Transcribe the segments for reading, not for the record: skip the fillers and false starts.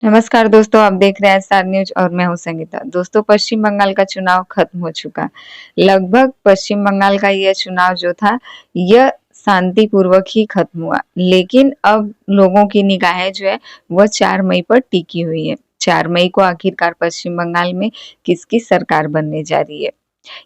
नमस्कार दोस्तों, आप देख रहे हैं स्टार न्यूज और मैं हूं संगीता। दोस्तों, पश्चिम बंगाल का चुनाव खत्म हो चुका। लगभग पश्चिम बंगाल का यह चुनाव जो था, यह शांतिपूर्वक ही खत्म हुआ। लेकिन अब लोगों की निगाहें जो है वह 4 मई पर टिकी हुई है। 4 मई को आखिरकार पश्चिम बंगाल में किसकी सरकार बनने जा रही है।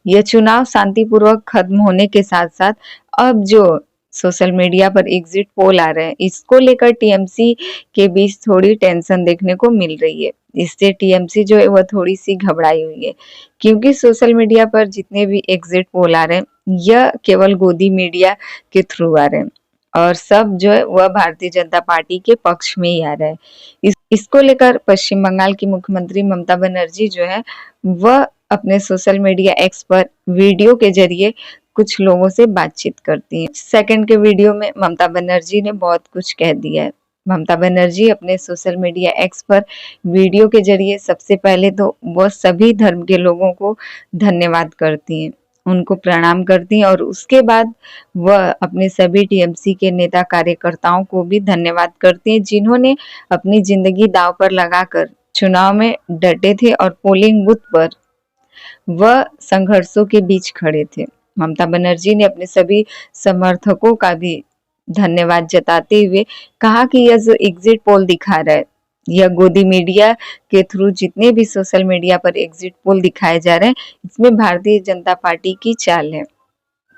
यह चुनाव शांतिपूर्वक खत्म होने के साथ साथ अब जो सोशल मीडिया पर एग्जिट पोल आ रहे हैं, इसको लेकर टीएमसी के बीच थोड़ी टेंशन देखने को मिल रही है। इससे टीएमसी जो है वह थोड़ी सी घबराई हुई है, क्योंकि सोशल मीडिया पर जितने भी एग्जिट पोल आ रहे हैं, यह केवल गोदी मीडिया के थ्रू आ रहे हैं और सब जो है वह भारतीय जनता पार्टी के पक्ष में ही आ रहा है। इसको लेकर पश्चिम बंगाल की मुख्यमंत्री ममता बनर्जी जो है वह अपने सोशल मीडिया एक्स पर वीडियो के जरिए कुछ लोगों से बातचीत करती हैं। सेकंड के वीडियो में ममता बनर्जी ने बहुत कुछ कह दिया है। ममता बनर्जी अपने सोशल मीडिया एक्स पर वीडियो के जरिए सबसे पहले तो वह सभी धर्म के लोगों को धन्यवाद करती हैं, उनको प्रणाम करती हैं और उसके बाद वह अपने सभी टीएमसी के नेता कार्यकर्ताओं को भी धन्यवाद करती हैं, जिन्होंने अपनी जिंदगी दांव पर लगाकर चुनाव में डटे थे और पोलिंग बूथ पर वह संघर्षों के बीच खड़े थे। ममता बनर्जी ने अपने सभी समर्थकों का भी धन्यवाद जताते हुए कहा कि यह जो एग्जिट पोल दिखा रहा है, यह गोदी मीडिया के थ्रू जितने भी सोशल मीडिया पर एग्जिट पोल दिखाए जा रहे हैं, इसमें भारतीय जनता पार्टी की चाल है।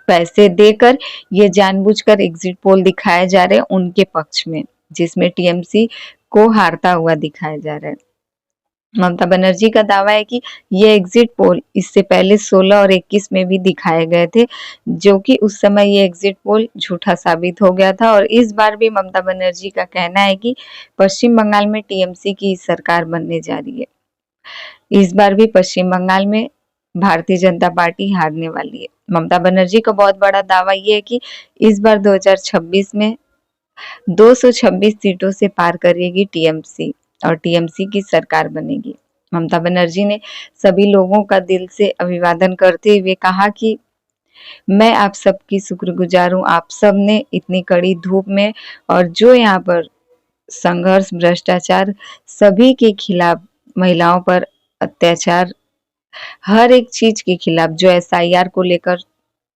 पैसे देकर ये जानबूझकर एग्जिट पोल दिखाए जा रहे हैं उनके पक्ष में, जिसमें टीएमसी को हारता हुआ दिखाया जा रहा है। ममता बनर्जी का दावा है कि ये एग्जिट पोल इससे पहले 16 और 21 में भी दिखाए गए थे, जो कि उस समय ये एग्जिट पोल झूठा साबित हो गया था। और इस बार भी ममता बनर्जी का कहना है कि पश्चिम बंगाल में टीएमसी की सरकार बनने जा रही है। इस बार भी पश्चिम बंगाल में भारतीय जनता पार्टी हारने वाली है। ममता बनर्जी का बहुत बड़ा दावा ये है कि इस बार 2026 में 226 सीटों से पार करेगी टीएमसी और टीएमसी की सरकार बनेगी। ममता बनर्जी ने सभी लोगों का दिल से अभिवादन करते हुए कहा कि मैं आप सबकी शुक्रगुजार हूँ। आप सब ने इतनी कड़ी धूप में और जो यहाँ पर संघर्ष, भ्रष्टाचार, सभी के खिलाफ, महिलाओं पर अत्याचार, हर एक चीज के खिलाफ, जो एसआईआर को लेकर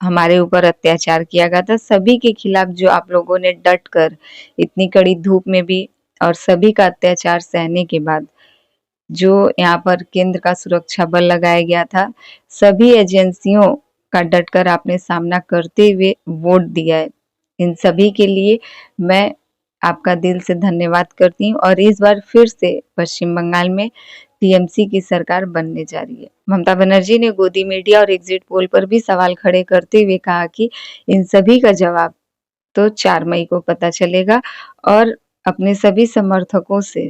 हमारे ऊपर अत्याचार किया गया था, सभी के खिलाफ जो आप लोगों ने डट कर इतनी कड़ी धूप में भी और सभी का अत्याचार सहने के बाद जो यहाँ पर केंद्र का सुरक्षा बल लगाया गया था, सभी एजेंसियों का डटकर आपने सामना करते हुए वोट दिया है। इन सभी के लिए मैं आपका दिल से धन्यवाद करती हूँ और इस बार फिर से पश्चिम बंगाल में टीएमसी की सरकार बनने जा रही है। ममता बनर्जी ने गोदी मीडिया और एग्जिट पोल पर भी सवाल खड़े करते हुए कहा कि इन सभी का जवाब तो 4 मई को पता चलेगा और अपने सभी समर्थकों से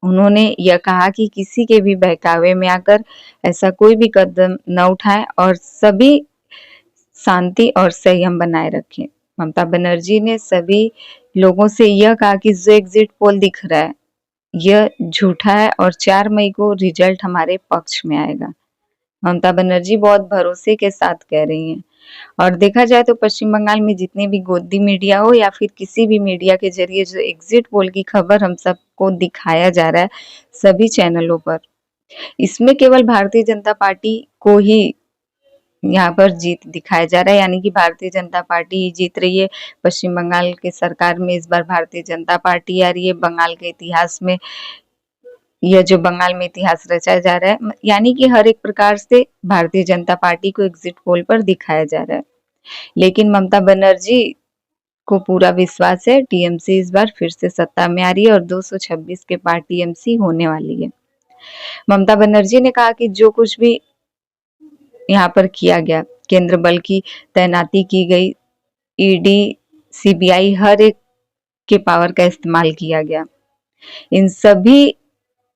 उन्होंने यह कहा कि किसी के भी बहकावे में आकर ऐसा कोई भी कदम न उठाएं और सभी शांति और संयम बनाए रखें। ममता बनर्जी ने सभी लोगों से यह कहा कि जो एग्जिट पोल दिख रहा है यह झूठा है और 4 मई को रिजल्ट हमारे पक्ष में आएगा। ममता बनर्जी बहुत भरोसे के साथ कह रही हैं। और देखा जाए तो पश्चिम बंगाल में जितने भी गोदी मीडिया हो या फिर किसी भी मीडिया के जरिए जो एग्जिट पोल की खबर हम सबको दिखाया जा रहा है सभी चैनलों पर, इसमें केवल भारतीय जनता पार्टी को ही यहाँ पर जीत दिखाया जा रहा है, यानी कि भारतीय जनता पार्टी ही जीत रही है। पश्चिम बंगाल के सरकार में इस बार भारतीय जनता पार्टी आ रही है। बंगाल के इतिहास में यह जो बंगाल में इतिहास रचा जा रहा है, यानी कि हर एक प्रकार से भारतीय जनता पार्टी को एग्जिट पोल पर दिखाया जा रहा है। लेकिन ममता बनर्जी को पूरा विश्वास है टीएमसी इस बार फिर से सत्ता में आ रही है और 226 के पार टीएमसी होने वाली है। ममता बनर्जी ने कहा कि जो कुछ भी यहाँ पर किया गया, केंद्र बल की तैनाती की गई, ईडी, सीबीआई, हर एक के पावर का इस्तेमाल किया गया। इन सभी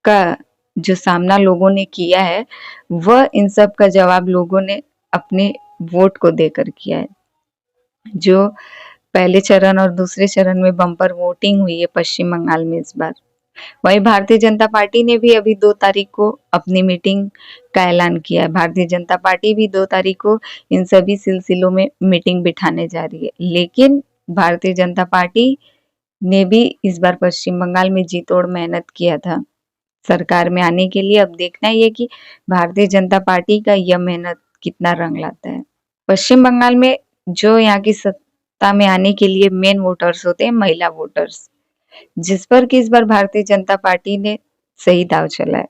का जो सामना लोगों ने किया है, वह इन सब का जवाब लोगों ने अपने वोट को देकर किया है। जो पहले चरण और दूसरे चरण में बम्पर वोटिंग हुई है पश्चिम बंगाल में इस बार। वहीं भारतीय जनता पार्टी ने भी अभी 2 तारीख को अपनी मीटिंग का ऐलान किया है। भारतीय जनता पार्टी भी 2 तारीख को इन सभी सिलसिलों में मीटिंग बिठाने जा रही है। लेकिन भारतीय जनता पार्टी ने भी इस बार पश्चिम बंगाल में जी तोड़ मेहनत किया था। सरकार में आने के लिए। अब देखना ये कि भारतीय जनता पार्टी का यह मेहनत कितना रंग लाता है। पश्चिम बंगाल में जो यहाँ की सत्ता में आने के लिए मेन वोटर्स होते हैं, महिला वोटर्स, जिस पर कि इस बार भारतीय जनता पार्टी ने सही दाव चला है।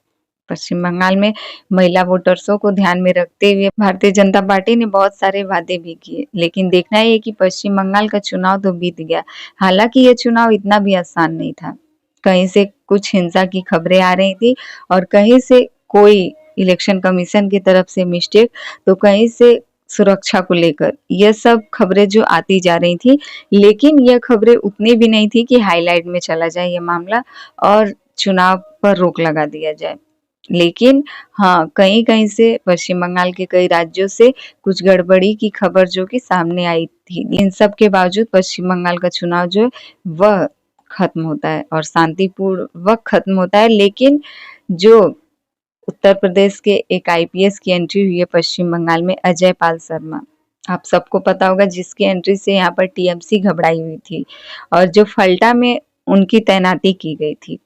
पश्चिम बंगाल में महिला वोटर्सों को ध्यान में रखते हुए भारतीय जनता पार्टी ने बहुत सारे वादे भी किए, लेकिन देखना है कि पश्चिम बंगाल का चुनाव तो बीत गया। हालांकि यह चुनाव इतना भी आसान नहीं था। कहीं से कुछ हिंसा की खबरें आ रही थी और कहीं से कोई इलेक्शन कमीशन की तरफ से मिस्टेक, तो कहीं से सुरक्षा को लेकर यह सब खबरें जो आती जा रही थी, लेकिन यह खबरें उतनी भी नहीं थी कि हाईलाइट में चला जाए यह मामला और चुनाव पर रोक लगा दिया जाए। लेकिन हाँ, कहीं-कहीं से पश्चिम बंगाल के कई राज्यों से कुछ गड़बड़ी की खबर जो कि सामने आई थी। इन सब के बावजूद पश्चिम बंगाल का चुनाव जो है वह खत्म होता है और शांतिपूर्वक खत्म होता है। लेकिन जो उत्तर प्रदेश के एक आईपीएस की एंट्री हुई है पश्चिम बंगाल में, अजय पाल शर्मा, आप सबको पता होगा, जिसकी एंट्री से यहाँ पर टीएमसी घबराई हुई थी और जो फल्टा में उनकी तैनाती की गई थी,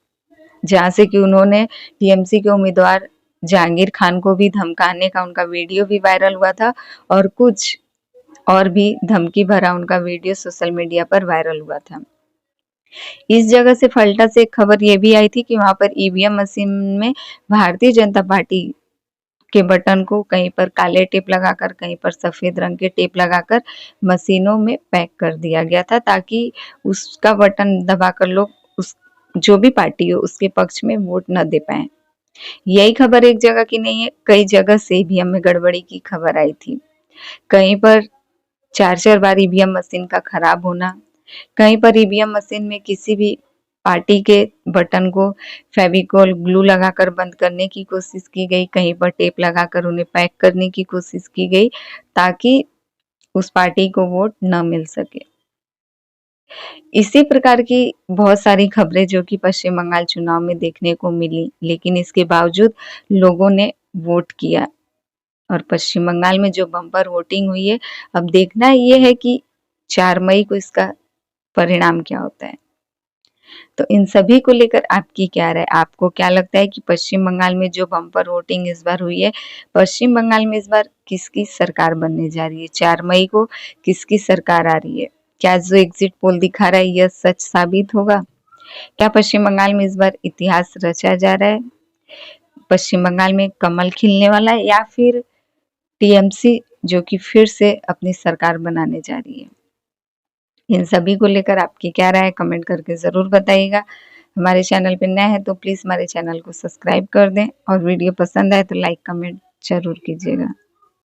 जहाँ से कि उन्होंने टीएमसी के उम्मीदवार जहांगीर खान को भी धमकाने का उनका वीडियो भी वायरल हुआ था और कुछ और भी धमकी भरा उनका वीडियो सोशल मीडिया पर वायरल हुआ था। इस जगह से फल्टा से एक खबर ये भी आई थी कि वहां पर ईवीएम मशीन में भारतीय जनता पार्टी के बटन को कहीं पर काले टेप लगाकर, कहीं पर सफेद रंग के टेप लगाकर मशीनों में पैक कर दिया गया था, ताकि उसका बटन दबाकर लोग उस जो भी पार्टी हो उसके पक्ष में वोट न दे पाए। यही खबर एक जगह की नहीं है, कई जगह से ईवीएम में गड़बड़ी की खबर आई थी। कहीं पर 4-4 बार ईवीएम मशीन का खराब होना, कहीं पर ईवीएम मशीन में किसी भी पार्टी के बटन को फेविकोल ग्लू लगाकर बंद करने की कोशिश की गई, कहीं पर टेप लगाकर उन्हें पैक करने की कोशिश की गई ताकि उस पार्टी को वोट न मिल सके। इसी प्रकार की बहुत सारी खबरें जो कि पश्चिम बंगाल चुनाव में देखने को मिली, लेकिन इसके बावजूद लोगों ने वोट किया और पश्चिम बंगाल में जो बम्पर वोटिंग हुई है, अब देखना ये है कि 4 मई को इसका परिणाम क्या होता है। तो इन सभी को लेकर आपकी क्या राय? आपको क्या लगता है कि पश्चिम बंगाल में जो बम्पर वोटिंग इस बार हुई है, पश्चिम बंगाल में इस बार किसकी सरकार बनने जा रही है? 4 मई को किसकी सरकार आ रही है? क्या जो एग्जिट पोल दिखा रहा है यह सच साबित होगा? क्या पश्चिम बंगाल में इस बार इतिहास रचा जा रहा है? पश्चिम बंगाल में कमल खिलने वाला है या फिर टीएमसी जो कि फिर से अपनी सरकार बनाने जा रही है? इन सभी को लेकर आपकी क्या राय है कमेंट करके ज़रूर बताइएगा। हमारे चैनल पे नए हैं तो प्लीज़ हमारे चैनल को सब्सक्राइब कर दें और वीडियो पसंद आए तो लाइक कमेंट ज़रूर कीजिएगा।